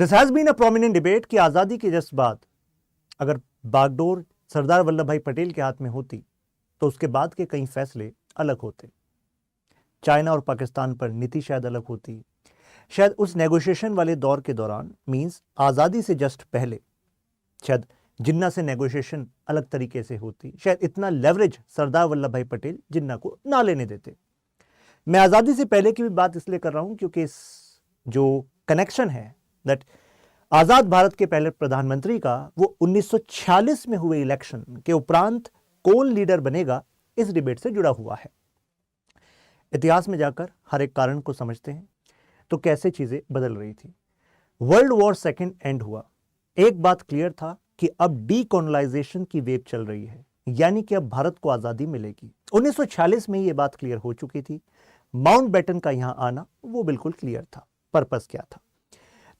This has been a prominent debate कि आजादी के जस्ट बाद अगर बागडोर सरदार वल्लभ भाई पटेल के हाथ में होती तो उसके बाद के कई फैसले अलग होते। चाइना और पाकिस्तान पर नीति शायद अलग होती, शायद उस नेगोशिएशन वाले दौर के दौरान मींस आजादी से जस्ट पहले शायद जिन्ना से नेगोशिएशन अलग तरीके से होती, शायद इतना लेवरेज सरदार वल्लभ भाई पटेल जिन्ना को ना लेने देते। मैं आजादी से पहले की भी बात इसलिए कर रहा हूं क्योंकि इस जो कनेक्शन है दैट आजाद भारत के पहले प्रधानमंत्री का वो 1946 में हुए इलेक्शन के उपरांत कौन लीडर बनेगा इस डिबेट से जुड़ा हुआ है। इतिहास में जाकर हर एक कारण को समझते हैं तो कैसे चीजें बदल रही थी। वर्ल्ड वॉर सेकेंड एंड हुआ, एक बात क्लियर था कि अब डीकोलोनाइजेशन की वेव चल रही है, यानी कि अब भारत को आजादी मिलेगी। 1946 में ये बात क्लियर हो चुकी थी। माउंटबेटन का यहां आना वो बिल्कुल क्लियर था, पर्पस क्या था।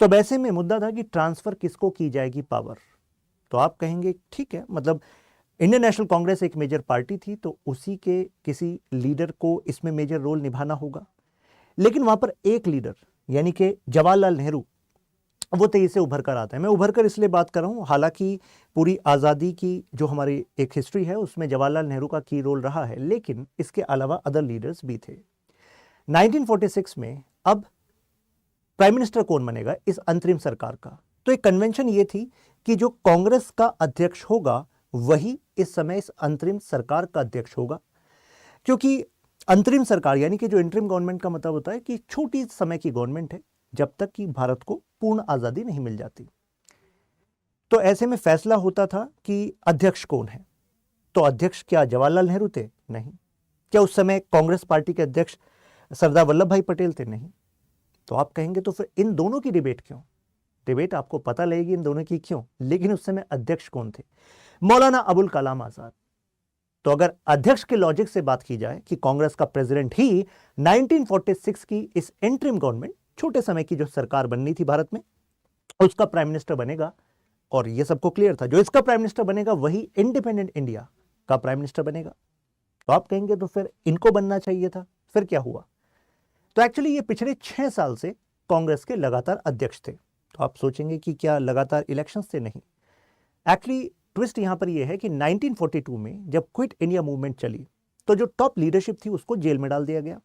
तो वैसे में मुद्दा था कि ट्रांसफर किसको की जाएगी पावर। तो आप कहेंगे ठीक है, मतलब इंडियन नेशनल कांग्रेस एक मेजर पार्टी थी तो उसी के किसी लीडर को इसमें मेजर रोल निभाना होगा। लेकिन वहां पर एक लीडर यानी कि जवाहरलाल नेहरू वो तेजी से उभर कर आता है। मैं उभर कर इसलिए बात कर रहा हूं, हालांकि पूरी आज़ादी की जो हमारी एक हिस्ट्री है उसमें जवाहरलाल नेहरू का की रोल रहा है, लेकिन इसके अलावा अदर लीडर्स भी थे। 1946 में अब प्राइम मिनिस्टर कौन बनेगा इस अंतरिम सरकार का, तो एक कन्वेंशन ये थी कि जो कांग्रेस का अध्यक्ष होगा वही इस समय इस अंतरिम सरकार का अध्यक्ष होगा। क्योंकि अंतरिम सरकार यानी कि जो इंटरिम गवर्नमेंट का मतलब होता है कि छोटी समय की गवर्नमेंट है जब तक कि भारत को पूर्ण आजादी नहीं मिल जाती। तो ऐसे में फैसला होता था कि अध्यक्ष कौन है। तो अध्यक्ष क्या जवाहरलाल नेहरू थे? नहीं। क्या उस समय कांग्रेस पार्टी के अध्यक्ष सरदार वल्लभ भाई पटेल थे? नहीं। तो आप कहेंगे तो फिर इन दोनों की डिबेट क्यों? डिबेट आपको पता लगेगी इन दोनों की क्यों, लेकिन उस समय अध्यक्ष कौन थे? मौलाना अबुल कलाम आजाद। तो अगर अध्यक्ष के लॉजिक से बात की जाए कि कांग्रेस का प्रेसिडेंट ही 1946 की इस इंटरिम गवर्नमेंट छोटे समय की जो सरकार बननी थी भारत में उसका प्राइम मिनिस्टर बनेगा, और यह सबको क्लियर था जो इसका प्राइम मिनिस्टर बनेगा वही इंडिपेंडेंट इंडिया का प्राइम मिनिस्टर बनेगा। तो आप कहेंगे तो फिर इनको बनना चाहिए था। फिर क्या हुआ? तो एक्चुअली ये पिछले 6 साल से कांग्रेस के लगातार अध्यक्ष थे। तो आप सोचेंगे कि क्या लगातार इलेक्शन से? नहीं। एक्चुअली ट्विस्ट यहां पर यह है कि 1942 में जब क्विट इंडिया मूवमेंट चली तो जो टॉप लीडरशिप थी उसको जेल में डाल दिया गया।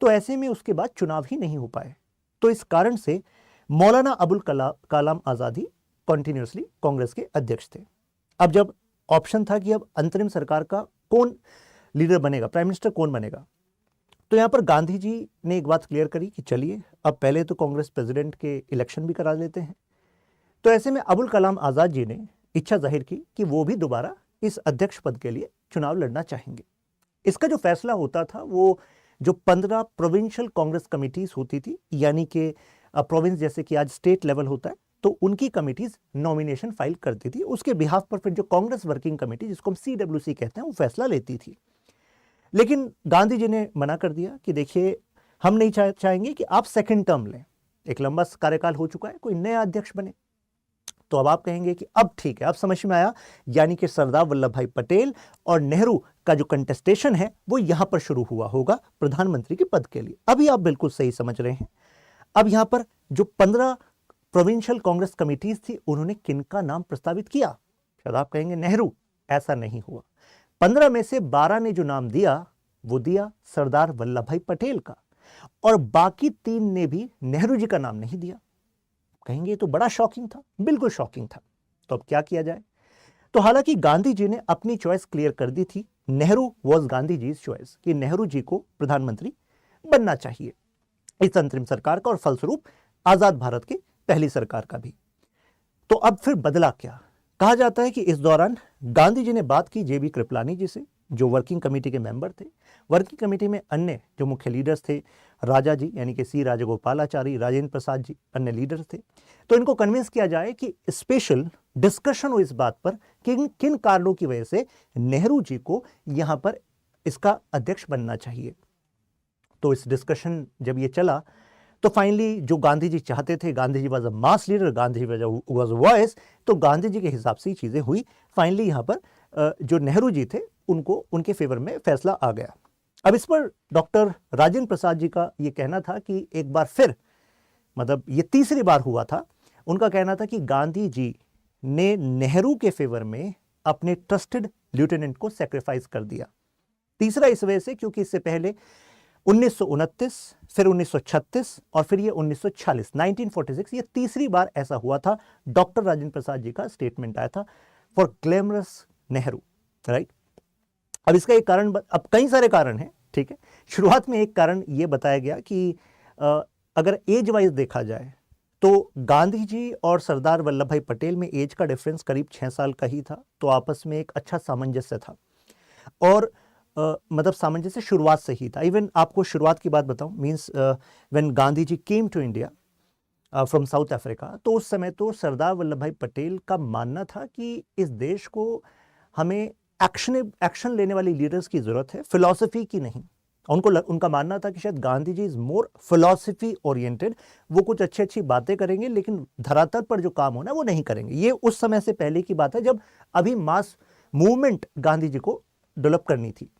तो ऐसे में उसके बाद चुनाव ही नहीं हो पाए। तो इस कारण से मौलाना अबुल कलाम आजाद ही कंटिन्यूअसली कांग्रेस के अध्यक्ष थे। अब जब ऑप्शन था कि अब अंतरिम सरकार का कौन लीडर बनेगा, प्राइम मिनिस्टर कौन बनेगा, तो यहां पर गांधी जी ने एक बात क्लियर करी कि चलिए अब पहले तो कांग्रेस प्रेसिडेंट के इलेक्शन भी करा लेते हैं। तो ऐसे में अबुल कलाम आजाद जी ने इच्छा जाहिर की कि वो भी दोबारा इस अध्यक्ष पद के लिए चुनाव लड़ना चाहेंगे। इसका जो फैसला होता था वो जो 15 प्रोविंशियल कांग्रेस कमिटीज होती थी, यानी कि प्रोविंस जैसे कि आज स्टेट लेवल होता है, तो उनकी कमिटीज नॉमिनेशन फाइल करती थी। उसके बिहाफ पर फिर जो कांग्रेस वर्किंग कमेटी जिसको हम CWC कहते हैं वो फैसला लेती थी। लेकिन गांधी जी ने मना कर दिया कि देखिए हम नहीं चाहेंगे कि आप सेकेंड टर्म लें, एक लंबा कार्यकाल हो चुका है, कोई नया अध्यक्ष बने। तो अब आप कहेंगे कि अब ठीक है, अब समझ में आया, यानी कि सरदार वल्लभ भाई पटेल और नेहरू का जो कंटेस्टेशन है वो यहां पर शुरू हुआ होगा प्रधानमंत्री के पद के लिए। अभी आप बिल्कुल सही समझ रहे हैं। अब यहां पर जो 15 प्रोविंशियल कांग्रेस कमिटीज थी उन्होंने किनका नाम प्रस्तावित किया? शायद आप कहेंगे नेहरू। ऐसा नहीं हुआ। 15 में से 12 ने जो नाम दिया वो दिया सरदार वल्लभ भाई पटेल का, और बाकी 3 ने भी नेहरू जी का नाम नहीं दिया। कहेंगे तो बड़ा शॉकिंग था। बिल्कुल शॉकिंग था। तो अब क्या किया जाए? तो हालांकि गांधी जी ने अपनी चॉइस क्लियर कर दी थी। नेहरू वॉज गांधी जी चॉइस कि नेहरू जी को प्रधानमंत्री बनना चाहिए इस अंतरिम सरकार का, और फलस्वरूप आजाद भारत की पहली सरकार का भी। तो अब फिर बदला क्या? कहा जाता है कि इस दौरान गांधी जी ने बात की JB कृपलानी जी से, जो वर्किंग कमेटी के मेंबर थे। वर्किंग कमेटी में अन्य जो मुख्य लीडर्स थे, राजा जी यानी कि C राजगोपालाचारी, राजेंद्र प्रसाद जी अन्य लीडर्स थे। तो इनको कन्विंस किया जाए कि स्पेशल डिस्कशन हो इस बात पर कि किन कारणों की वजह से नेहरू जी को यहां पर इसका अध्यक्ष बनना चाहिए। तो इस डिस्कशन जब ये चला तो फाइनली जो गांधी जी चाहते थे, Gandhi ji was a mass leader, Gandhi ji was a voice, तो गांधी जी के हिसाब से ही चीजें हुई। फाइनली यहां पर जो नेहरू जी थे उनको उनके फेवर में फैसला आ गया। अब इस पर डॉक्टर राजेंद्र प्रसाद जी का यह कहना था कि एक बार फिर, मतलब ये तीसरी बार हुआ था, उनका कहना था कि गांधी जी ने नेहरू के फेवर में अपने ट्रस्टेड लेफ्टिनेंट को सेक्रीफाइस कर दिया। तीसरा इस वजह से क्योंकि इससे पहले 1929, फिर 1936 और फिर ये 1946, 1946, ये तीसरी बार ऐसा हुआ था। डॉक्टर राजेंद्र प्रसाद जी का स्टेटमेंट आया था फॉर ग्लैमरस नेहरू, राइट। अब इसका एक कारण, अब कई सारे कारण हैं, ठीक है। शुरुआत में एक कारण ये बताया गया कि अगर एज वाइज देखा जाए तो गांधी जी और सरदार वल्लभ भाई पटेल में एज का डिफरेंस करीब 6 साल का ही था, तो आपस में एक अच्छा सामंजस्य था और मतलब सामंजस्य शुरुआत से ही था। इवन आपको शुरुआत की बात बताऊं, means when Gandhi ji came to India from South Africa, तो उस समय तो सरदार वल्लभ भाई पटेल का मानना था कि इस देश को हमें एक्शन लेने वाली लीडर्स की जरूरत है, फिलॉसफी की नहीं। उनका मानना था कि शायद Gandhi ji is more philosophy oriented, वो कुछ अच्छी बातें करेंगे लेकिन धरातल पर जो काम होना वो नहीं करेंगे। ये उस समय से पहले की बात है जब अभी मास मूवमेंट गांधी जी को डेवलप करनी थी।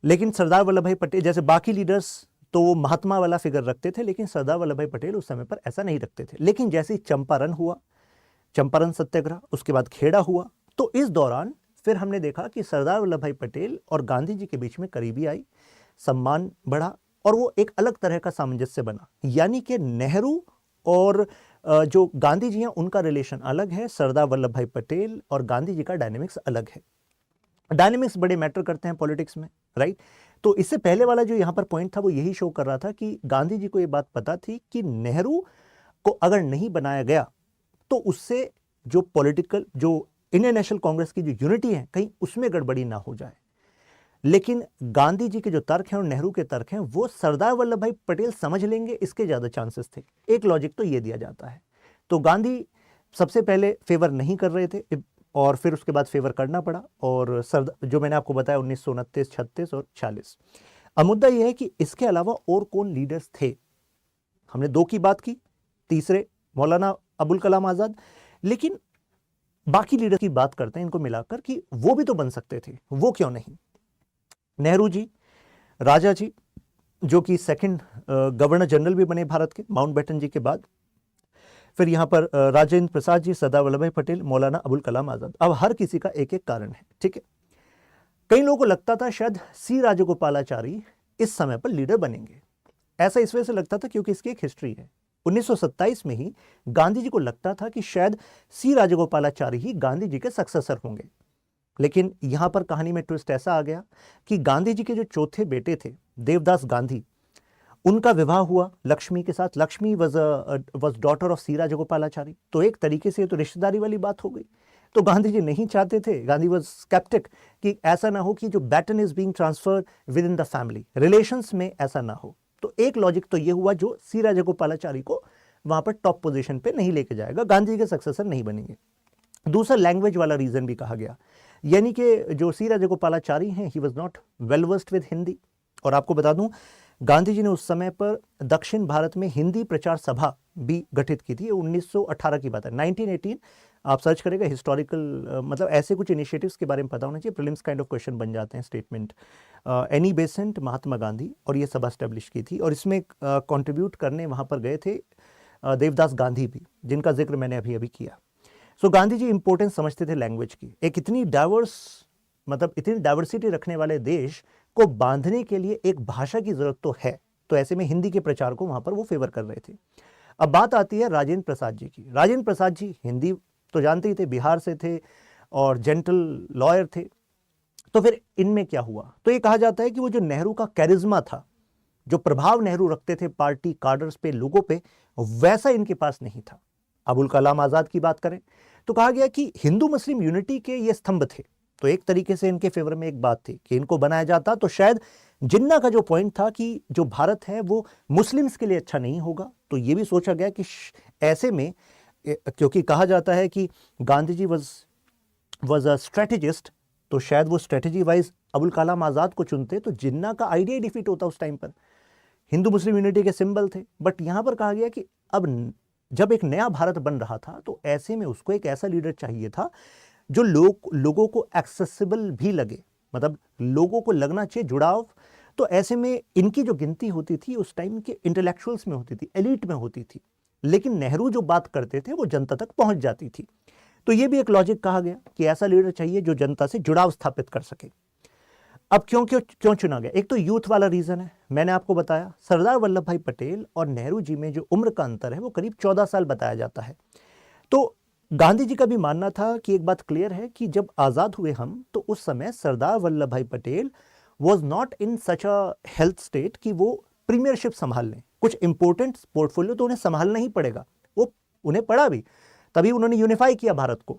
लेकिन सरदार वल्लभ भाई पटेल जैसे बाकी लीडर्स तो वो महात्मा वाला फिगर रखते थे, लेकिन सरदार वल्लभ भाई पटेल उस समय पर ऐसा नहीं रखते थे। लेकिन जैसे ही चंपारण हुआ, चंपारण सत्याग्रह, उसके बाद खेड़ा हुआ, तो इस दौरान फिर हमने देखा कि सरदार वल्लभ भाई पटेल और गांधी जी के बीच में करीबी आई, सम्मान बढ़ा और वो एक अलग तरह का सामंजस्य बना। यानी कि नेहरू और जो गांधी जी हैं उनका रिलेशन अलग है, सरदार वल्लभ भाई पटेल और गांधी जी का डायनेमिक्स अलग है। डायनेमिक्स बड़े मैटर करते हैं पॉलिटिक्स में, राइट। तो इससे पहले वाला जो यहां पर पॉइंट था वो यही शो कर रहा था कि गांधी जी को ये बात पता थी कि नेहरू को अगर नहीं बनाया गया तो उससे जो पॉलिटिकल, जो इंडियन नेशनल कांग्रेस की जो यूनिटी है, कहीं उसमें गड़बड़ी ना हो जाए। लेकिन गांधी जी के जो तर्क हैं और नेहरू के तर्क हैं वो सरदार वल्लभ भाई पटेल समझ लेंगे, इसके ज्यादा चांसेस थे। एक लॉजिक तो ये दिया जाता है। तो गांधी सबसे पहले फेवर नहीं कर रहे थे और फिर उसके बाद फेवर करना पड़ा, और जो मैंने आपको बताया 1929, 36 और 40। अब मुद्दा यह है कि इसके अलावा और कौन लीडर्स थे। हमने 2 की बात की, तीसरे मौलाना अबुल कलाम आजाद, लेकिन बाकी लीडर की बात करते हैं इनको मिलाकर कि वो भी तो बन सकते थे, वो क्यों नहीं। नेहरू जी, राजा जी जो कि सेकंड गवर्नर जनरल भी बने भारत के माउंटबेटन जी के बाद, फिर यहां पर राजेंद्र प्रसाद जी, सरदार वल्लभ भाई पटेल, मौलाना अबुल कलाम आजाद। अब हर किसी का एक एक कारण है, ठीक है। कई लोगों को लगता था शायद सी राजगोपालाचारी इस समय पर लीडर बनेंगे। ऐसा इस वजह से लगता था क्योंकि इसकी एक हिस्ट्री है। 1927 में ही गांधी जी को लगता था कि शायद सी राजगोपालाचारी ही गांधी जी के सक्सेसर होंगे। लेकिन यहां पर कहानी में ट्विस्ट ऐसा आ गया कि गांधी जी के जो चौथे बेटे थे देवदास गांधी, उनका विवाह हुआ लक्ष्मी के साथ। लक्ष्मी वॉज डॉटर ऑफ सी राजगोपालाचारी। तो एक तरीके से तो रिश्तेदारी वाली बात हो गई। तो गांधी जी नहीं चाहते थे, गांधी वॉज स्केप्टिक कि ऐसा ना हो कि जो baton is being transferred within the family, relations में ऐसा ना हो। तो एक लॉजिक तो ये हुआ जो सी राजगोपालाचारी को वहां पर टॉप पोजीशन पे नहीं लेके जाएगा, गांधी जी के सक्सेसर नहीं बनेंगे। दूसरा लैंग्वेज वाला रीजन भी कहा गया, यानी कि जो सी राजगोपालाचारी हैं he was not well versed with Hindi. और आपको बता दूं गांधी जी ने उस समय पर दक्षिण भारत में हिंदी प्रचार सभा भी गठित की थी। 1918 की बात है, 1918। आप सर्च करेगा हिस्टोरिकल, मतलब ऐसे कुछ इनिशिएटिव्स के बारे में पता होना चाहिए, प्रीलिम्स काइंड ऑफ क्वेश्चन बन जाते हैं statement. Annie Besant, Mahatma Gandhi, और ये सभा स्टैब्लिश की थी। और इसमें कंट्रीब्यूट करने वहां पर गए थे देवदास गांधी भी, जिनका जिक्र मैंने अभी अभी किया। सो गांधी जी इंपॉर्टेंस समझते थे लैंग्वेज की। एक इतनी डाइवर्स, मतलब इतनी डाइवर्सिटी रखने वाले देश को बांधने के लिए एक भाषा की जरूरत तो है, तो ऐसे में हिंदी के प्रचार को वहां पर वो फेवर कर रहे थे। अब बात आती है राजेंद्र प्रसाद जी की। राजेंद्र प्रसाद जी हिंदी तो जानते ही थे, बिहार से थे और जेंटल लॉयर थे। तो फिर इनमें क्या हुआ, तो ये कहा जाता है कि वो जो नेहरू का कैरिज्मा था, जो प्रभाव नेहरू रखते थे पार्टी कार्डर्स पे, लोगों पे, वैसा इनके पास नहीं था। अबुल कलाम आजाद की बात करें तो कहा गया कि हिंदू मुस्लिम यूनिटी के ये स्तंभ थे। तो एक तरीके से इनके फेवर में एक बात थी कि इनको बनाया जाता तो शायद जिन्ना का जो पॉइंट था कि जो भारत है वो मुस्लिम्स के लिए अच्छा नहीं होगा, तो ये भी सोचा गया कि ऐसे में, क्योंकि कहा जाता है कि Gandhi ji was a strategist, तो शायद वो स्ट्रेटेजी वाइज अबुल कलाम आजाद को चुनते तो जिन्ना का आइडिया डिफीट होता। उस टाइम पर हिंदू मुस्लिम यूनिटी के सिंबल थे। बट यहां पर कहा गया कि अब जब एक नया भारत बन रहा था तो ऐसे में उसको एक ऐसा लीडर चाहिए था जो लोगों को एक्सेसिबल भी लगे, मतलब लोगों को लगना चाहिए जुड़ाव। तो ऐसे में इनकी जो गिनती होती थी उस टाइम के इंटेलेक्चुअल्स में होती थी, एलीट में होती थी। लेकिन नेहरू जो बात करते थे वो जनता तक पहुंच जाती थी। तो ये भी एक लॉजिक कहा गया कि ऐसा लीडर चाहिए जो जनता से जुड़ाव स्थापित कर सके। अब क्यों क्यों क्यों चुना गया? एक तो यूथ वाला रीजन है, मैंने आपको बताया सरदार वल्लभ भाई पटेल और नेहरू जी में जो उम्र का अंतर है वो करीब 14 साल बताया जाता है। तो गांधी जी का भी मानना था कि एक बात क्लियर है कि जब आजाद हुए हम, तो उस समय सरदार Vallabh Bhai Patel was not in such a health state कि वो प्रीमियरशिप संभाल लें। कुछ इंपॉर्टेंट पोर्टफोलियो तो उन्हें संभालना ही पड़ेगा, वो उन्हें पड़ा भी, तभी उन्होंने यूनिफाई किया भारत को।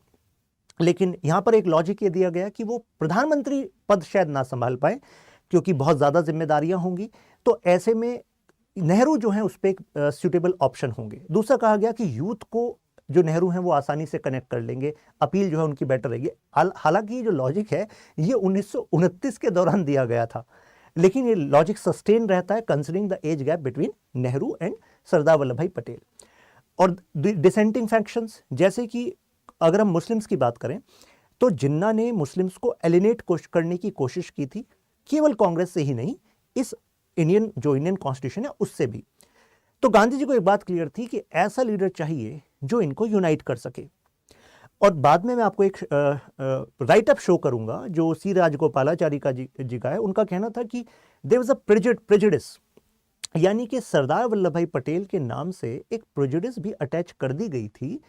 लेकिन यहां पर एक लॉजिक ये दिया गया कि वो प्रधानमंत्री पद शायद ना संभाल पाए क्योंकि बहुत ज्यादा जिम्मेदारियां होंगी, तो ऐसे में नेहरू जो है उस पर एक सुटेबल ऑप्शन होंगे। दूसरा कहा गया कि यूथ को जो नेहरू हैं वो आसानी से कनेक्ट कर लेंगे, अपील जो है उनकी बेटर रहेगी। हालांकि ये जो लॉजिक है ये 1929 के दौरान दिया गया था, लेकिन ये लॉजिक सस्टेन रहता है considering the age gap between Nehru and Sardar Vallabh Bhai Patel. और डिसेंटिंग फैक्शंस, जैसे कि अगर हम मुस्लिम्स की बात करें तो जिन्ना ने मुस्लिम्स को एलिनेट करने की कोशिश की थी, केवल कांग्रेस से ही नहीं, इस इंडियन कॉन्स्टिट्यूशन है उससे भी। तो गांधी जी को एक बात क्लियर थी कि ऐसा लीडर चाहिए जो इनको यूनाइट कर सके। और बाद में मैं आपको एक राइटअप शो करूंगा जो सी राजगोपालाचारी जी का है। उनका कहना था कि देयर वाज अ प्रेजुडिस, यानी कि सरदार वल्लभ भाई पटेल के नाम से एक प्रेजुडिस भी अटैच कर दी गई थी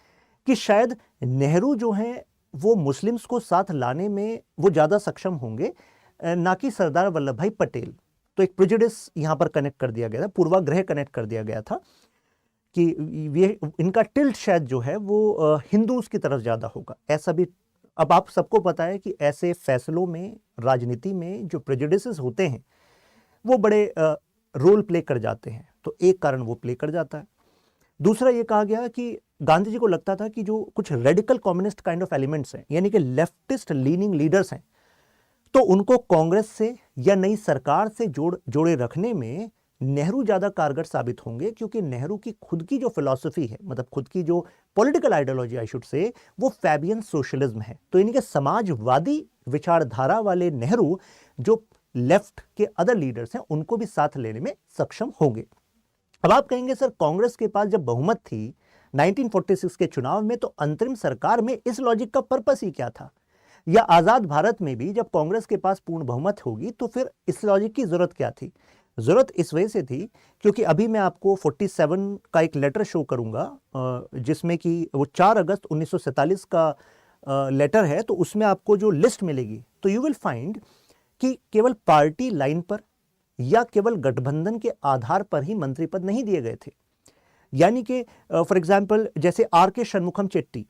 कि शायद नेहरू जो हैं वो मुस्लिम्स को साथ लाने में वो ज़्यादा सक्षम होंगे, ना कि सरदार वल्लभ भाई पटेल। तो एक प्रेजुडिस यहाँ पर कनेक्ट कर दिया गया था, पूर्वाग्रह कनेक्ट कर दिया गया था कि ये इनका टिल्ट शायद जो है वो हिंदूज की तरफ ज़्यादा होगा, ऐसा भी। अब आप सबको पता है कि ऐसे फैसलों में, राजनीति में जो प्रेजुडिसेस होते हैं वो बड़े रोल प्ले कर जाते हैं, तो एक कारण वो प्ले कर जाता है। दूसरा ये कहा गया कि गांधी जी को लगता था कि जो कुछ radical communist kind of elements हैं, यानी कि लेफ्टिस्ट लीनिंग लीडर्स हैं, तो उनको कांग्रेस से या नई सरकार से जोड़े रखने में नेहरू ज़्यादा कारगर साबित होंगे, क्योंकि नेहरू की खुद की जो फिलॉसफी है, मतलब खुद की जो political ideology I should say, वो फैबियन सोशलिज्म है। तो यानी कि समाजवादी विचारधारा वाले नेहरू जो लेफ्ट के अदर लीडर्स हैं उनको भी साथ लेने में सक्षम होंगे। अब आप कहेंगे सर कांग्रेस के पास जब बहुमत थी 1946 के चुनाव में, तो अंतरिम सरकार में इस लॉजिक का पर्पस ही क्या था? या आजाद भारत में भी जब कांग्रेस के पास पूर्ण बहुमत होगी तो फिर इस लॉजिक की जरूरत क्या थी? जरूरत इस वजह से थी क्योंकि अभी मैं आपको 47 का एक लेटर शो करूंगा जिसमें कि वो 4 अगस्त 1947 का लेटर है। तो उसमें आपको जो लिस्ट मिलेगी तो यू विल फाइंड कि केवल पार्टी लाइन पर या केवल गठबंधन के आधार पर ही मंत्री पद नहीं दिए गए थे। यानी कि फॉर एग्जाम्पल जैसे आर के शनमुखम चेट्टी,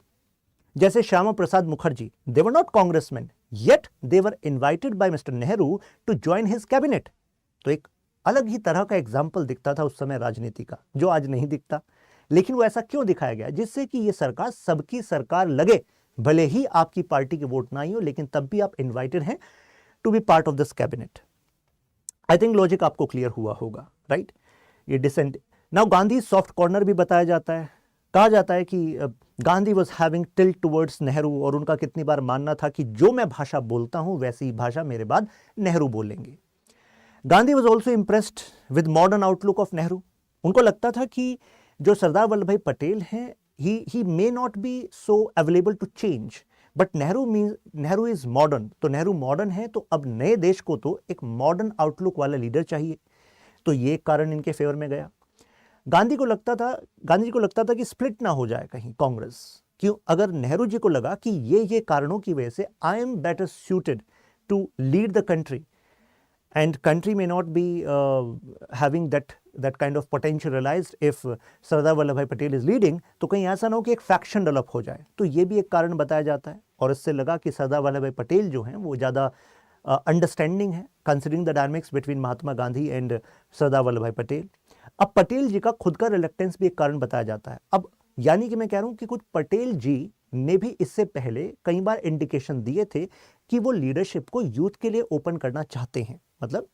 जैसे Shyama Prasad Mukherjee, they were not congressman, yet they were invited by Mr Nehru to join his cabinet. तो एक अलग ही तरह का एग्जाम्पल दिखता था उस समय राजनीति का, जो आज नहीं दिखता। लेकिन वो ऐसा क्यों दिखाया गया? जिससे कि ये सरकार सबकी सरकार लगे, भले ही आपकी पार्टी के वोट ना ही हो, लेकिन तब भी आप इन्वाइटेड हैं to be part of this cabinet. I think logic आपको क्लियर हुआ होगा, राइट? ये decent. Now Gandhi soft corner भी बताया जाता है। कहा जाता है कि Gandhi was having tilt towards Nehru, और उनका कितनी बार मानना था कि जो मैं भाषा बोलता हूं वैसी ही भाषा मेरे बाद नेहरू बोलेंगे। Gandhi was also impressed with modern outlook of Nehru. उनको लगता था कि जो सरदार वल्लभ भाई पटेल हैं, he may not be so available to change, but Nehru is modern. तो नेहरू मॉडर्न है, तो अब नए देश को तो एक मॉडर्न आउटलुक वाला लीडर चाहिए। तो ये कारण इनके फेवर में गया। गांधी जी को लगता था कि स्प्लिट ना हो जाए कहीं कांग्रेस। क्यों? अगर नेहरू जी को लगा कि ये कारणों की वजह से I am better suited to lead the country and country may not be having that kind of potential realized if Sardar Vallabh Bhai Patel is leading, तो कहीं ऐसा ना हो कि एक फैक्शन डेवलप हो जाए। तो ये भी एक कारण बताया जाता है, और इससे लगा कि सरदार वल्लभ भाई पटेल जो हैं वो ज़्यादा अंडरस्टैंडिंग है, considering the dynamics between Mahatma Gandhi and Sardar Vallabh Bhai Patel. अब पटेल जी का खुद का रिलेक्टेंस भी एक कारण बताया जाता है। अब यानी कि मैं कह रहा हूं कि कुछ पटेल जी ने भी इससे पहले कई बार इंडिकेशन दिए थे कि वो लीडरशिप को यूथ के लिए ओपन करना चाहते हैं। मतलब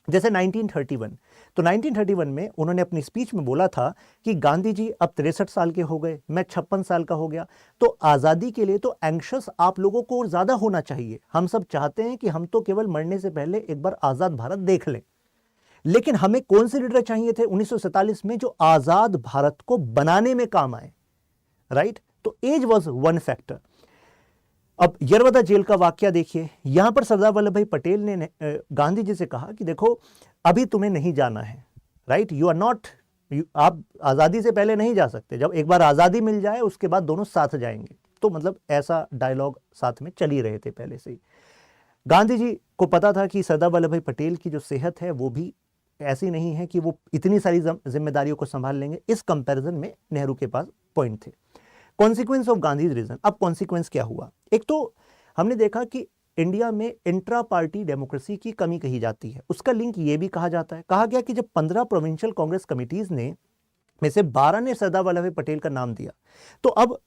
जैसे 1931, तो 1931 में उन्होंने अपनी स्पीच में बोला था कि गांधी जी अब 63 साल के हो गए, मैं 56 साल का हो गया, तो आज़ादी के लिए तो एंक्शस आप लोगों को और ज़्यादा होना चाहिए। हम सब चाहते हैं कि हम तो केवल मरने से पहले एक बार आज़ाद भारत देख लें। लेकिन हमें कौन से लीडर चाहिए थे 1947 में जो आजाद भारत को बनाने में काम आए, राइट? तो एज वॉज वन फैक्टर। अब यरवदा जेल का वाकया देखिए, यहां पर सरदार वल्लभ भाई पटेल ने गांधी जी से कहा कि देखो अभी तुम्हें नहीं जाना है, राइट? यू आर नॉट, आप आजादी से पहले नहीं जा सकते, जब एक बार आजादी मिल जाए उसके बाद दोनों साथ जाएंगे। तो मतलब ऐसा डायलॉग साथ में चल ही रहे थे पहले से ही। गांधी जी को पता था कि सरदार वल्लभ भाई पटेल की जो सेहत है वो भी ऐसी नहीं है कि वो इतनी सारी जिम्मेदारियों को संभाल लेंगे। इस कंपैरिजन में नेहरू के पास पॉइंट थे। Consequence of Gandhi reason. अब कॉन्सिक्वेंस क्या हुआ? एक तो हमने देखा कि इंडिया में इंट्रा पार्टी डेमोक्रेसी की कमी कही जाती है। उसका लिंक ये भी कहा जाता है, कहा गया कि जब 15 प्रोविंशियल कांग्रेस कमिटीज ने में से 12 ने सरदार वल्लभ भाई पटेल का नाम दिया, तो अब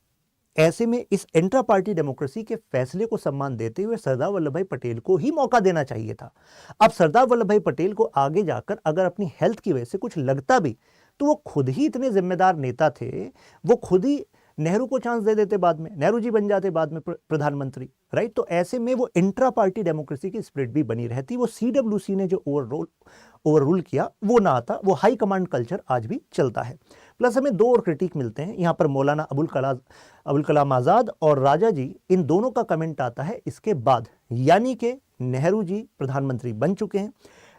ऐसे में इस इंट्रा पार्टी डेमोक्रेसी के फैसले को सम्मान देते हुए सरदार वल्लभ भाई पटेल को ही मौका देना चाहिए था। अब सरदार वल्लभ भाई पटेल को आगे जाकर अगर अपनी हेल्थ की वजह से कुछ लगता भी, तो वो खुद ही इतने जिम्मेदार नेता थे, वो खुद ही नेहरू को चांस दे देते, बाद में नेहरू जी बन जाते बाद में प्रधानमंत्री, राइट? तो ऐसे में वो इंट्रा पार्टी डेमोक्रेसी की स्पिरिट भी बनी रहती। वो CWC ने जो ओवर रूल किया वो ना आता, वो हाई कमांड कल्चर आज भी चलता है। प्लस हमें दो और क्रिटिक मिलते हैं यहाँ पर, मौलाना अबुल कलाम आज़ाद और राजा जी, इन दोनों का कमेंट आता है इसके बाद, यानी कि नेहरू जी प्रधानमंत्री बन चुके हैं,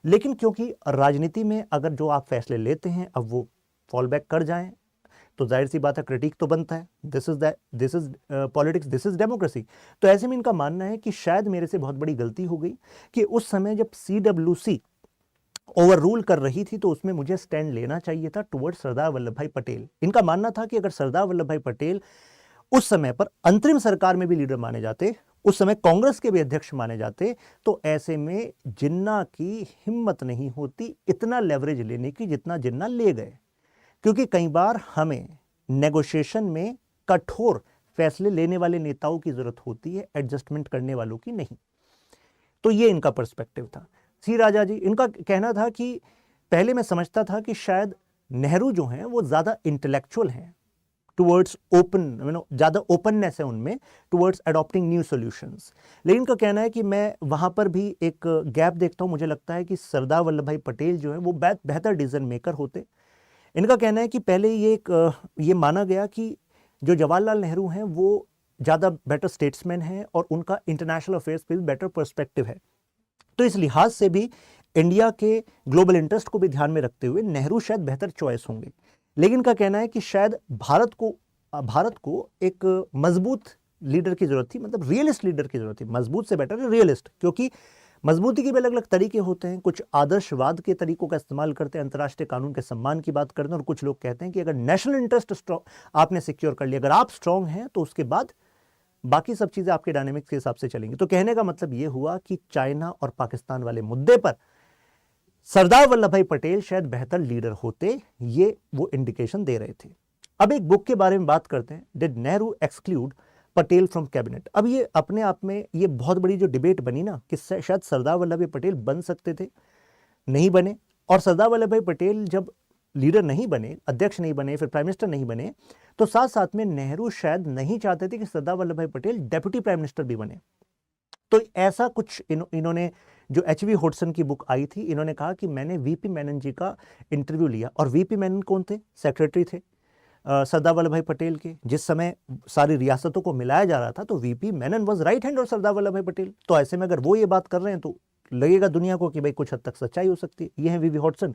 लेकिन क्योंकि राजनीति में अगर जो आप फैसले लेते हैं अब वो फॉल बैक कर जाएं, तो जाहिर सी बात है क्रिटिक तो बनता है। This is politics, this is democracy. तो ऐसे में इनका मानना है कि शायद मेरे से बहुत बड़ी गलती हो गई कि उस समय जब CWC ओवर रूल कर रही थी तो उसमें मुझे स्टैंड लेना चाहिए था टुवर्ड सरदार वल्लभ भाई पटेल। इनका मानना था कि अगर सरदार वल्लभ भाई पटेल उस समय पर अंतरिम सरकार में भी लीडर माने जाते, उस समय कांग्रेस के भी अध्यक्ष माने जाते, तो ऐसे में जिन्ना की हिम्मत नहीं होती इतना लेवरेज लेने की जितना जिन्ना ले गए। क्योंकि कई बार हमें नेगोशिएशन में कठोर फैसले लेने वाले नेताओं की जरूरत होती है, एडजस्टमेंट करने वालों की नहीं। तो ये इनका पर्सपेक्टिव था। सी राजा जी, इनका कहना था कि पहले मैं समझता था कि शायद नेहरू जो हैं वो ज्यादा इंटेलेक्चुअल हैं टुवर्ड्स ओपन, ज्यादा ओपननेस है उनमें टुवर्ड्स अडॉप्टिंग न्यू सॉल्यूशंस। लेकिन इनका कहना है कि मैं वहां पर भी एक गैप देखता हूं। मुझे लगता है कि सरदार वल्लभ भाई पटेल जो है वो बेहतर डिसीजन मेकर होते। इनका कहना है कि पहले ये माना गया कि जो जवाहरलाल नेहरू हैं वो ज़्यादा बेटर स्टेट्समैन हैं और उनका इंटरनेशनल अफेयर्स पे भी बेटर पर्सपेक्टिव है। तो इस लिहाज से भी इंडिया के ग्लोबल इंटरेस्ट को भी ध्यान में रखते हुए नेहरू शायद बेहतर चॉइस होंगे। लेकिन इनका कहना है कि शायद भारत को एक मजबूत लीडर की जरूरत थी, मतलब रियलिस्ट लीडर की जरूरत थी। मजबूत से बेटर है रियलिस्ट, क्योंकि मजबूती के भी अलग अलग तरीके होते हैं। कुछ आदर्शवाद के तरीकों का इस्तेमाल करते हैं, अंतर्राष्ट्रीय कानून के सम्मान की बात करते हैं, और कुछ लोग कहते हैं कि अगर नेशनल इंटरेस्ट आपने सिक्योर कर लिया, अगर आप स्ट्रांग हैं तो उसके बाद बाकी सब चीजें आपके डायनेमिक्स के हिसाब से चलेंगी। तो कहने का मतलब यह हुआ कि चाइना और पाकिस्तान वाले मुद्दे पर सरदार वल्लभ भाई पटेल शायद बेहतर लीडर होते, ये वो इंडिकेशन दे रहे थे। अब एक बुक के बारे में बात करते हैं, did Nehru exclude Patel from cabinet. अब ये अपने आप में ये बहुत बड़ी जो डिबेट बनी ना कि शायद सरदार वल्लभ भाई पटेल बन सकते थे, नहीं बने। और सरदार वल्लभ भाई पटेल जब लीडर नहीं बने, अध्यक्ष नहीं बने, फिर प्राइम मिनिस्टर नहीं बने, तो साथ साथ में नेहरू शायद नहीं चाहते थे कि सरदार Vallabh Bhai Patel deputy prime minister भी बने। तो ऐसा कुछ इन्होंने, जो HV होडसन की बुक आई थी, इन्होंने कहा कि मैंने VP मेनन जी का इंटरव्यू लिया, और VP मेनन कौन थे? सेक्रेटरी थे सरदार वल्लभ भाई पटेल के। जिस समय सारी रियासतों को मिलाया जा रहा था तो VP Menon was right hand और सरदार वल्लभ भाई पटेल। तो ऐसे में अगर वो ये बात कर रहे हैं तो लगेगा दुनिया को कि भाई कुछ हद तक सच्चाई हो सकती है। ये है VP होडसन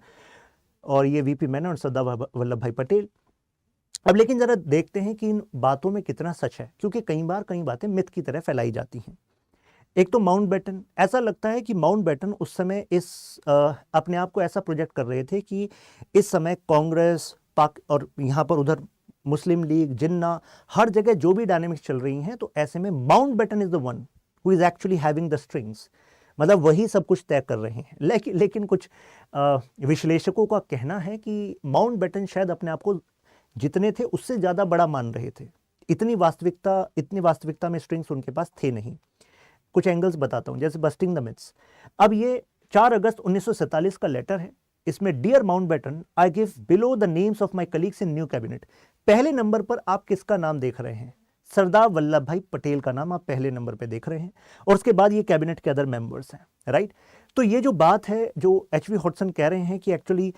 और ये VP मेनन और सरदार वल्लभ भाई पटेल। अब लेकिन जरा देखते हैं कि इन बातों में कितना सच है, क्योंकि कई बातें मिथ की तरह फैलाई जाती हैं। एक तो माउंटबेटन, ऐसा लगता है कि माउंटबेटन उस समय अपने आप को ऐसा प्रोजेक्ट कर रहे थे कि इस समय कांग्रेस पाक और यहाँ पर उधर मुस्लिम लीग, जिन्ना, हर जगह जो भी डायनेमिक्स चल रही हैं, तो ऐसे में Mountbatten is the one who is actually having the strings, मतलब वही सब कुछ तय कर रहे हैं। लेकिन कुछ विश्लेषकों का कहना है कि माउंटबेटन शायद अपने आप को जितने थे उससे ज्यादा बड़ा मान रहे थे। इतनी वास्तविकता में स्ट्रिंग्स उनके पास थे नहीं। कुछ एंगल्स बताता हूं, जैसे बस्टिंग द मिथ्स। अब ये 4 अगस्त 1947 का लेटर है। इसमें dear Mountbatten, I give below the names of my colleagues in new cabinet. पहले नंबर पर आप किसका नाम देख रहे हैं? सरदार वल्लभ भाई पटेल का नाम आप पहले नंबर पे देख रहे हैं, और उसके बाद ये कैबिनेट के अदर मेंबर्स हैं, राइट। तो ये जो बात है जो एचवी हॉटसन कह रहे हैं कि एक्चुअली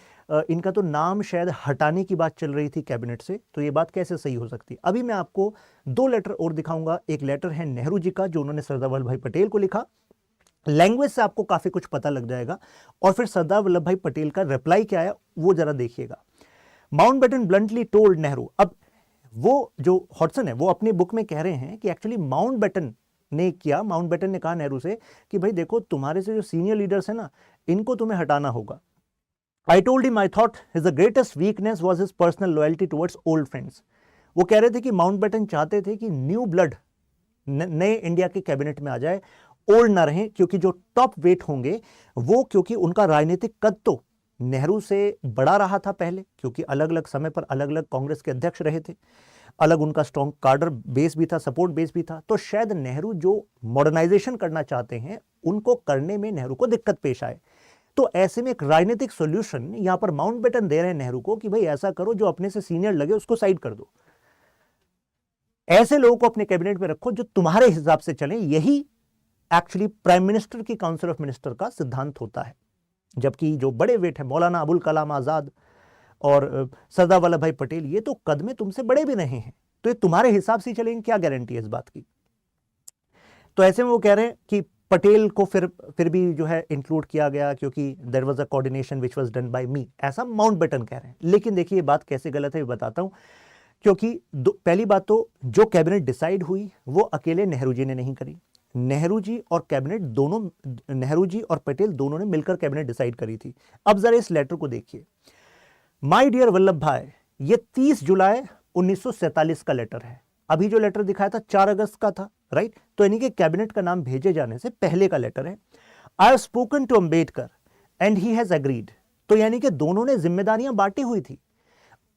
इनका तो नाम शायद हटाने की बात चल रही थी कैबिनेट से, तो ये बात कैसे सही हो सकती है। अभी मैं आपको 2 लेटर और दिखाऊंगा। एक लेटर है नेहरू जी का जो उन्होंने सरदार वल्लभ भाई पटेल को लिखा, लैंग्वेज से आपको काफी कुछ पता लग जाएगा, और फिर सरदार वल्लभ भाई पटेल का रिप्लाई क्या आया वो जरा देखिएगा। माउंटबेटन ब्लंटली टोल्ड नेहरू, अब वो जो हॉटसन है वो अपनी बुक में कह रहे हैं कि एक्चुअली माउंटबेटन ने कहा नेहरू से कि भाई देखो तुम्हारे से जो सीनियर लीडर्स हैं ना, इनको तुम्हें हटाना होगा। आई told him I thought his greatest weakness was his personal loyalty towards old friends. वो कह रहे थे कि माउंटबेटन चाहते थे कि न्यू ब्लड नए इंडिया के कैबिनेट में आ जाए, ओल्ड ना रहे, क्योंकि जो टॉप वेट होंगे वो, क्योंकि उनका राजनीतिक कद तो नेहरू से बड़ा रहा था पहले, क्योंकि अलग अलग समय पर अलग अलग कांग्रेस के अध्यक्ष रहे थे, अलग उनका स्ट्रॉन्ग कार्डर बेस भी था, सपोर्ट बेस भी था। तो शायद नेहरू जो मॉडर्नाइजेशन करना चाहते हैं उनको करने में नेहरू को दिक्कत पेश आए। तो ऐसे में एक राजनीतिक सॉल्यूशन यहां पर माउंटबेटन दे रहे हैं नेहरू को कि भाई ऐसा करो, जो अपने से सीनियर लगे उसको साइड कर दो, ऐसे लोगों को अपने कैबिनेट में रखो जो तुम्हारे हिसाब से चले। यही एक्चुअली प्राइम मिनिस्टर की काउंसिल ऑफ मिनिस्टर का सिद्धांत होता है। जबकि जो बड़े वेट है मौलाना अबुल कलाम आजाद और सरदार वल्लभ भाई पटेल, ये तो कद में तुमसे बड़े भी नहीं हैं, तो ये तुम्हारे हिसाब से चलेंगे, क्या गारंटी है इस बात की। तो ऐसे में वो कह रहे हैं कि पटेल को फिर भी जो है इंक्लूड किया गया, क्योंकि there was a coordination which was done by me, ऐसा माउंटबेटन कह रहे हैं। लेकिन देखिए ये बात कैसे गलत है बताता हूं, क्योंकि पहली बात तो जो कैबिनेट डिसाइड हुई वो अकेले नेहरू जी ने नहीं करी, नेहरू जी और कैबिनेट दोनों, नेहरू जी और पटेल दोनों ने मिलकर कैबिनेट डिसाइड करी थी। अब जरा इस लेटर को देखिए। माय डियर वल्लभ भाई, ये 30 जुलाई 1947 का लेटर है। अभी जो लेटर दिखाया था 4 अगस्त का था, राइट। तो यानी कि कैबिनेट का नाम भेजे जाने से पहले का लेटर है। I have spoken to Ambedkar and he has agreed. तो यानी कि दोनों ने जिम्मेदारियां बांटी हुई थी।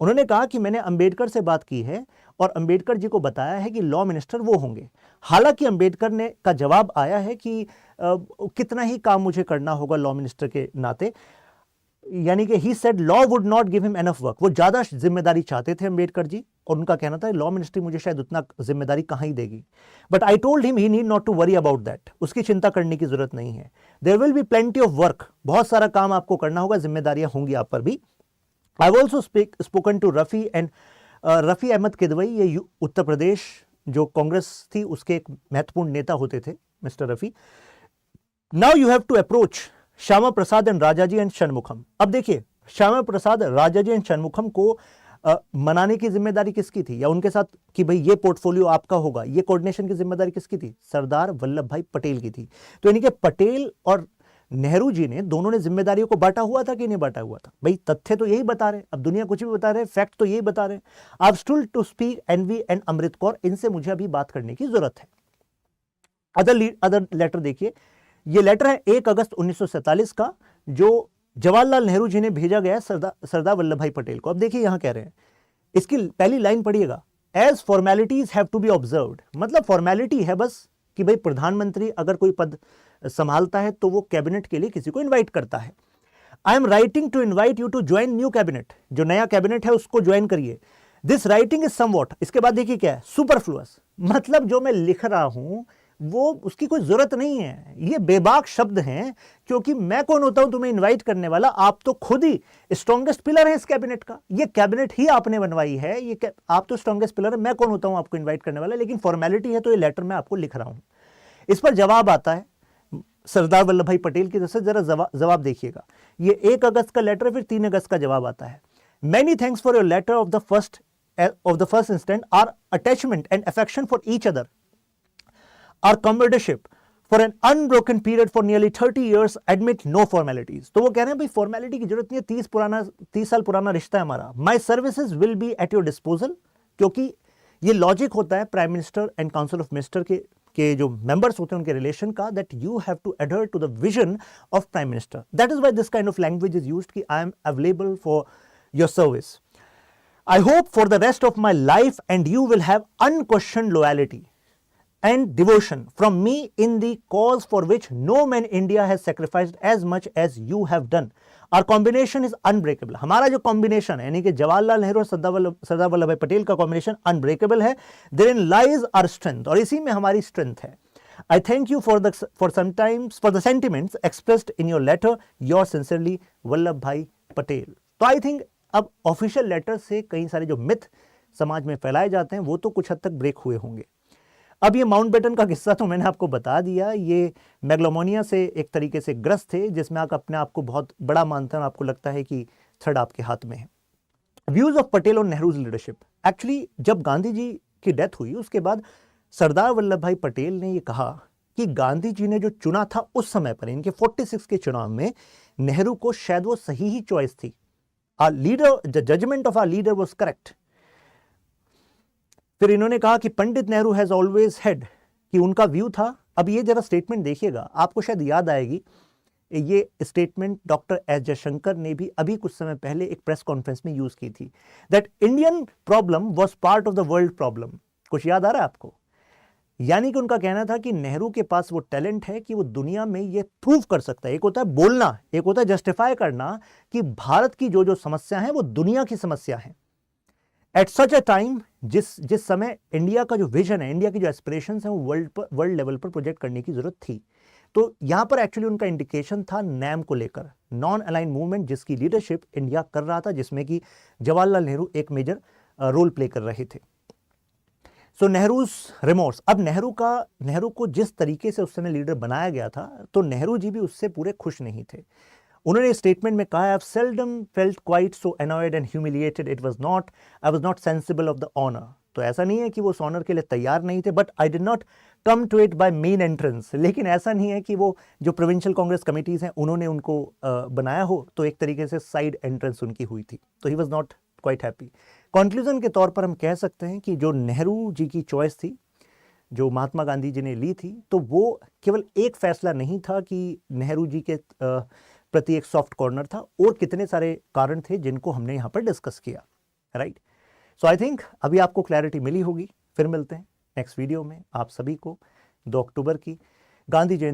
उन्होंने कहा कि मैंने अंबेडकर से बात की है और अंबेडकर जी को बताया है कि लॉ मिनिस्टर वो होंगे। हालांकि अंबेडकर ने का जवाब आया है कि कितना ही काम मुझे करना होगा लॉ मिनिस्टर के नाते, यानी कि he said law would not give him enough work. वो ज्यादा जिम्मेदारी चाहते थे अंबेडकर जी, और उनका कहना था लॉ मिनिस्ट्री मुझे शायद उतना जिम्मेदारी कहां ही देगी। But I told him he need not to worry about that, उसकी चिंता करने की जरूरत नहीं है। There will be plenty of work, बहुत सारा काम आपको करना होगा, जिम्मेदारियां होंगी आप पर भी। I also spoken to Rafi and Rafi Ahmed Kidwai, ये उत्तर प्रदेश जो कांग्रेस थी उसके एक महत्वपूर्ण नेता होते थे mister Rafi. Now you have to approach Shyama Prasad and Rajaji and Shanmukham. अब देखिए श्यामा प्रसाद, राजाजी एंड षणमुखम को मनाने की जिम्मेदारी किसकी थी, या उनके साथ कि भाई ये पोर्टफोलियो आपका होगा, ये कोऑर्डिनेशन की जिम्मेदारी किसकी थी, सरदार वल्लभ भाई पटेल की थी। तो यानी कि पटेल और नेहरू जी ने दोनों ने जिम्मेदारियों को बांटा हुआ था कि नहीं बांटा हुआ था। भाई तथ्य तो यही बता रहे, अब दुनिया कुछ भी बता रहे, फैक्ट तो यही बता रहे। आप still to speak NV and Amrit Kaur, इनसे मुझे अभी बात करने की जरूरत है। अदर लेटर देखिए, ये लेटर है 1 अगस्त 1947 का, जो जवाहरलाल नेहरू जी ने भेजा गया सरदार वल्लभ भाई पटेल को। अब देखिए यहां कह रहे हैं, इसकी पहली लाइन पढ़िएगा, as formalities have to be observed. मतलब फॉर्मेलिटी है बस कि भाई प्रधानमंत्री अगर कोई पद संभालता है तो वो कैबिनेट के लिए किसी को इनवाइट करता है। I am writing to invite you to join new cabinet, जो नया कैबिनेट है उसको ज्वाइन करिए। दिस राइटिंग इज समवॉट, इसके बाद देखिए क्या है, सुपरफ्लुअस, मतलब जो मैं लिख रहा हूं वो उसकी कोई जरूरत नहीं है, ये बेबाक शब्द हैं, क्योंकि मैं कौन होता हूं तुम्हें इनवाइट करने वाला, आप तो खुद ही स्ट्रॉन्गेस्ट पिलर है इस कैबिनेट का, ये कैबिनेट ही आपने बनवाई है, ये आप तो स्ट्रॉन्गेस्ट पिलर है, मैं कौन होता हूं आपको इनवाइट करने वाला, लेकिन फॉर्मेलिटी है तो ये लेटर मैं आपको लिख रहा हूं। इस पर जवाब आता है सरदार वल्लभ भाई पटेल की तरफ से, जरा जवाब देखिएगा। ये 1 अगस्त का लेटर, फिर 3 अगस्त का जवाब आता है। Many thanks for your letter of the first instant, our attachment and affection for each other, our comradeship for an unbroken period for nearly 30 years admit no formalities। तो वो कह रहे हैं भाई फॉर्मेलिटी की जरूरत नहीं है, 30 साल पुराना रिश्ता है हमारा। My services will be at your disposal, क्योंकि ये लॉजिक होता है prime minister and council of minister के जो मेंबर्स होते हैं उनके रिलेशन का, that you have to adhere to the vision of prime minister. That is why this kind of language is used कि I am available for your service. I hope for the rest of my life and you will have unquestioned loyalty and devotion from me in the cause for which no man in India has sacrificed as much as you have done our combination is unbreakable, हमारा जो combination है यानी कि जवाहरलाल नेहरू और सरदार वल्लभ भाई पटेल का combination unbreakable है, therein lies our strength, और इसी में हमारी स्ट्रेंथ है। I thank you for the sentiments expressed in your letter, yours sincerely Vallabh Bhai Patel. तो आई थिंक अब ऑफिशियल लेटर से कई सारे जो मिथ समाज में फैलाए जाते हैं वो तो कुछ हद तक ब्रेक हुए होंगे। अब ये माउंटबेटन का किस्सा तो मैंने आपको बता दिया, ये मेगलोमोनिया से एक तरीके से ग्रस्त थे, जिसमें आप अपने आप को बहुत बड़ा मानते हैं, आपको लगता है कि थ्रेड आपके हाथ में है। Views of Patel on Nehru's leadership, actually जब गांधी जी की डेथ हुई उसके बाद सरदार वल्लभ भाई पटेल ने ये कहा कि गांधी जी ने जो चुना था उस समय पर, इनके 46 के चुनाव में नेहरू को शायद वो सही ही चॉइस थी। Our leader, the judgment of our leader was correct. फिर इन्होंने कहा कि Pandit Nehru has always had, कि उनका व्यू था। अब ये जरा स्टेटमेंट देखिएगा, आपको शायद याद आएगी, ये स्टेटमेंट डॉक्टर एस जयशंकर ने भी अभी कुछ समय पहले एक प्रेस कॉन्फ्रेंस में यूज की थी, that Indian problem was part of the world problem. कुछ याद आ रहा है आपको? यानी कि उनका कहना था कि नेहरू के पास वो टैलेंट है कि वो दुनिया में ये प्रूव कर सकता है, एक होता है बोलना, एक होता है जस्टिफाई करना, कि भारत की जो जो समस्या है वो दुनिया की समस्या है। एट सच ए टाइम, जिस समय इंडिया का जो विजन है, इंडिया की जो एस्पिरेशंस हैं, वो वर्ल्ड लेवल पर प्रोजेक्ट करने की जरूरत थी। तो यहां पर एक्चुअली उनका इंडिकेशन था नैम को लेकर, नॉन अलाइन मूवमेंट, जिसकी लीडरशिप इंडिया कर रहा था, जिसमें कि जवाहरलाल नेहरू एक मेजर रोल प्ले कर रहे थे। सो नेहरूज रिमोर्स, अब नेहरू को जिस तरीके से उस समय लीडर बनाया गया था, तो नेहरू जी भी उससे पूरे खुश नहीं थे। उन्होंने स्टेटमेंट में कहा, I have seldom felt quite so annoyed and humiliated, I was not sensible of the honour. तो ऐसा नहीं है कि वो उस ऑनर के लिए तैयार नहीं थे, but I did not come to it by main entrance. लेकिन ऐसा नहीं है कि वो जो प्रोविंशियल कांग्रेस कमिटीज हैं उन्होंने उनको बनाया हो, तो एक तरीके से साइड एंट्रेंस उनकी हुई थी, तो he was not quite happy. Conclusion के तौर पर हम कह सकते हैं कि जो नेहरू जी की चॉइस थी, जो महात्मा गांधी जी ने ली थी, तो वो केवल एक फैसला नहीं था कि नेहरू जी के प्रति एक सॉफ्ट कॉर्नर था, और कितने सारे कारण थे जिनको हमने यहाँ पर डिस्कस किया, राइट। सो आई थिंक अभी आपको क्लैरिटी मिली होगी। फिर मिलते हैं नेक्स्ट वीडियो में। आप सभी को 2 अक्टूबर की गांधी जयंती